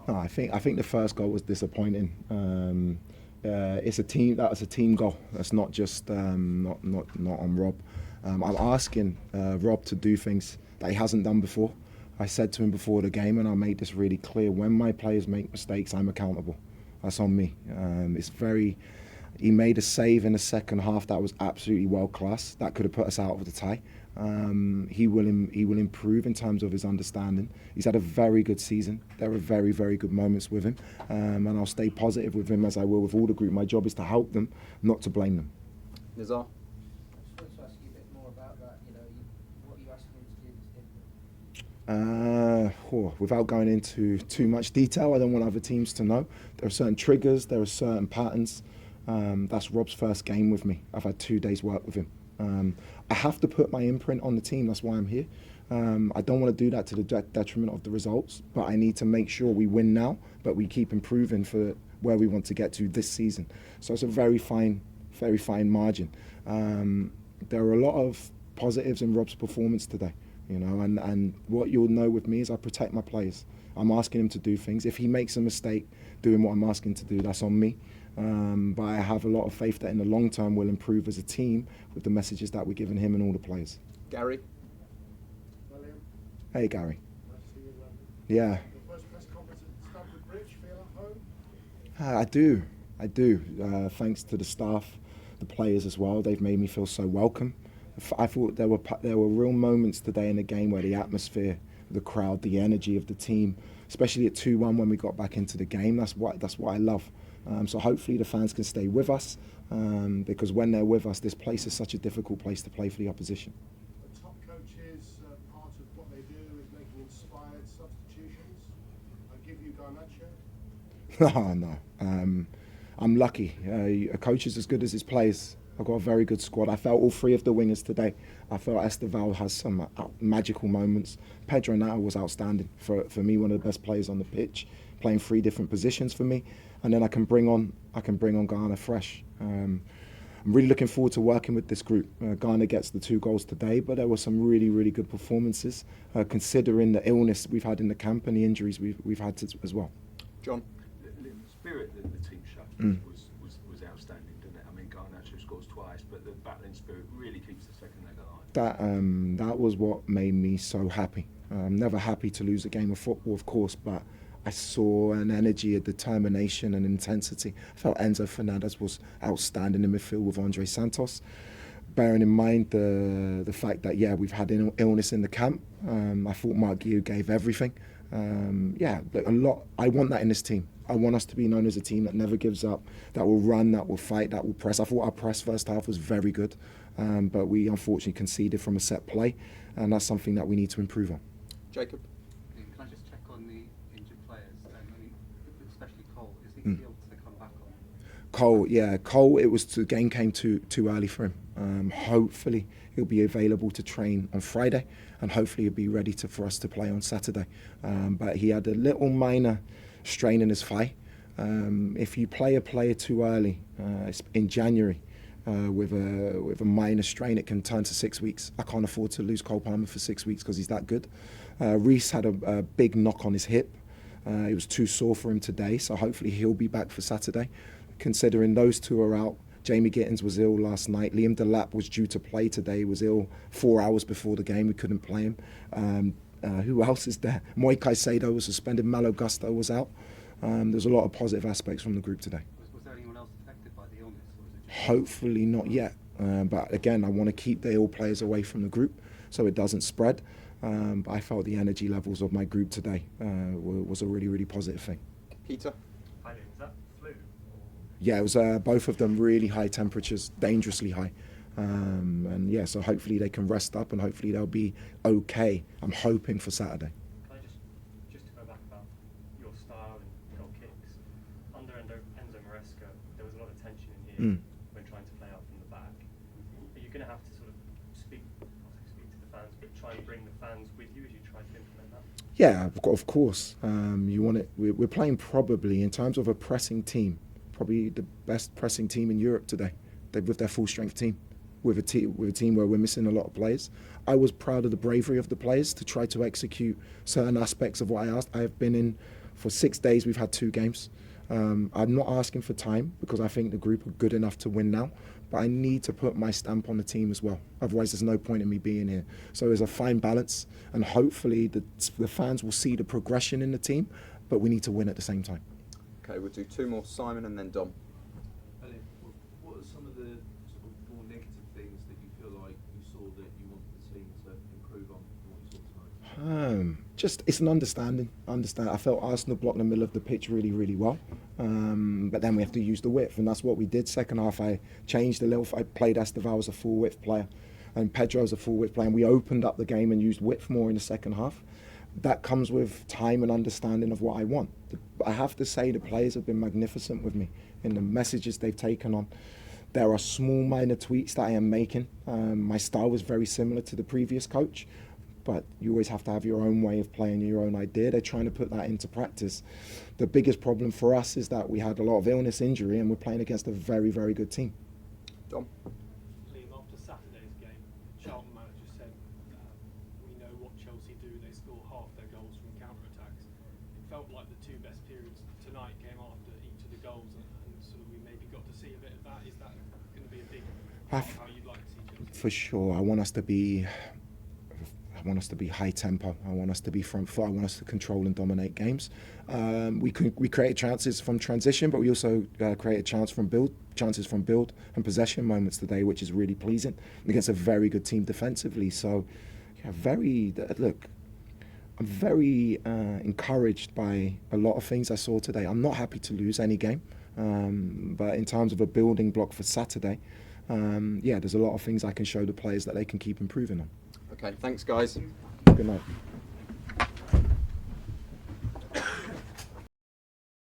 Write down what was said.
No, I think the first goal was disappointing. It's a team that was a team goal. That's not just not on Rob. I'm asking Rob to do things that he hasn't done before. I said to him before the game, and I made this really clear: when my players make mistakes, I'm accountable. That's on me. It's very. He made a save in the second half that was absolutely world class. That could have put us out of the tie. He will improve in terms of his understanding. He's had a very good season. There are very, very good moments with him, and I'll stay positive with him as I will with all the group. My job is to help them, not to blame them. Nizar? I just wanted to ask you a bit more about that. What are you asking him to do different? Without going into too much detail, I don't want other teams to know. There are certain triggers, there are certain patterns. That's Rob's first game with me. I've had 2 days work with him. I have to put my imprint on the team. That's why I'm here. I don't want to do that to the detriment of the results, but I need to make sure we win now, but we keep improving for where we want to get to this season. So it's a very fine margin. There are a lot of positives in Rob's performance today, and what you'll know with me is I protect my players. I'm asking him to do things. If he makes a mistake doing what I'm asking to do, that's on me. But I have a lot of faith that in the long term we'll improve as a team with the messages that we're giving him and all the players. Gary? William, Hey, Gary. nice to see you in London. Yeah, The first press conference at Stamford Bridge, feel at home? I do. Thanks to the staff, the players as well. They've made me feel so welcome. I thought there were real moments today in the game where the atmosphere, the crowd, the energy of the team, especially at 2-1 when we got back into the game. That's what I love. So hopefully the fans can stay with us, because when they're with us, this place is such a difficult place to play for the opposition. The top coaches, part of what they do is making inspired substitutions. I give you Garnacho. No. I'm lucky. A coach is as good as his players. I've got a very good squad. I felt all 3 of the wingers today. I felt Esteval has some magical moments. Pedro Neto was outstanding. For me, one of the best players on the pitch, playing 3 different positions for me. And then I can bring on Ghana fresh. I'm really looking forward to working with this group. Ghana gets the 2 goals today, but there were some really, really good performances, considering the illness we've had in the camp and the injuries we've had as well. John? The spirit that the team showed was outstanding, didn't it? I mean, Garnacho scores twice, but the battling spirit really keeps the second leg alive. That was what made me so happy. I'm never happy to lose a game of football, of course, but I saw an energy, a determination, and intensity. I felt Enzo Fernandez was outstanding in midfield with Andre Santos. Bearing in mind the fact that, we've had illness in the camp, I thought Mark Guiu gave everything. A lot. I want that in this team. I want us to be known as a team that never gives up, that will run, that will fight, that will press. I thought our press first half was very good, but we unfortunately conceded from a set play, and that's something that we need to improve on. Jacob? Can I just check on the injured players, especially Cole? Is he able to come back on? Cole. The game came too early for him. Hopefully he'll be available to train on Friday, and hopefully he'll be ready for us to play on Saturday. But he had a little minor strain in his thigh. If you play a player too early in January with a minor strain, it can turn to 6 weeks. I can't afford to lose Cole Palmer for 6 weeks because he's that good. Reece had a big knock on his hip. It was too sore for him today, so hopefully he'll be back for Saturday. Considering those 2 are out, Jamie Gittins was ill last night. Liam Delap was due to play today. He was ill 4 hours before the game. We couldn't play him. Who else is there? Moi Caicedo was suspended. Malo Gusto was out. There's a lot of positive aspects from the group today. Was there anyone else affected by the illness? Or was it just Hopefully not yet. But again, I want to keep the ill players away from the group so it doesn't spread. But I felt the energy levels of my group today was a really, really positive thing. Peter? Is that flu? Yeah, it was both of them really high temperatures, dangerously high. So hopefully they can rest up and hopefully they'll be okay. I'm hoping for Saturday. Can I just to go back about your style and goal kicks? Under Enzo Maresca, there was a lot of tension in here when trying to play out from the back. Are you going to have to sort of speak to the fans, but try and bring the fans with you as you try to implement that? Yeah, of course. You want it. We're playing probably in terms of a pressing team, probably the best pressing team in Europe today. With their full strength team. With a team where we're missing a lot of players. I was proud of the bravery of the players to try to execute certain aspects of what I asked. I have been in For 6 days, we've had 2 games. I'm not asking for time because I think the group are good enough to win now, but I need to put my stamp on the team as well. Otherwise, there's no point in me being here. So there's a fine balance, and hopefully the fans will see the progression in the team, but we need to win at the same time. Okay, we'll do 2 more, Simon and then Dom. Elliot, what are some of the sort of more negative things that you feel like you saw that you wanted the team to improve on from what you saw tonight? Just it's an understanding. I felt Arsenal blocked the middle of the pitch really, really well. But then we have to use the width, and that's what we did. Second half, I changed a little. I played Esteval as a full width player, and Pedro as a full width player. And we opened up the game and used width more in the second half. That comes with time and understanding of what I want. I have to say the players have been magnificent with me in the messages they've taken on. There are small minor tweaks that I am making. My style was very similar to the previous coach, but you always have to have your own way of playing, your own idea. They're trying to put that into practice. The biggest problem for us is that we had a lot of illness, injury, and we're playing against a very, very good team. Dom? Liam, after Saturday's game, Charlton manager said, we know what Chelsea do, they score half their goals from counter-attacks. It felt like the 2 best periods tonight came after each of the goals, and sort of we maybe got to see a bit of that. Is that going to be a big part of how you'd like to see Chelsea? For sure. I want us to be high tempo. I want us to be front foot. I want us to control and dominate games. We created chances from transition, but we also created chances from build and possession moments today, which is really pleasing against a very good team defensively. So, yeah, I'm very encouraged by a lot of things I saw today. I'm not happy to lose any game, but in terms of a building block for Saturday, there's a lot of things I can show the players that they can keep improving on. Okay, thanks guys. Good night.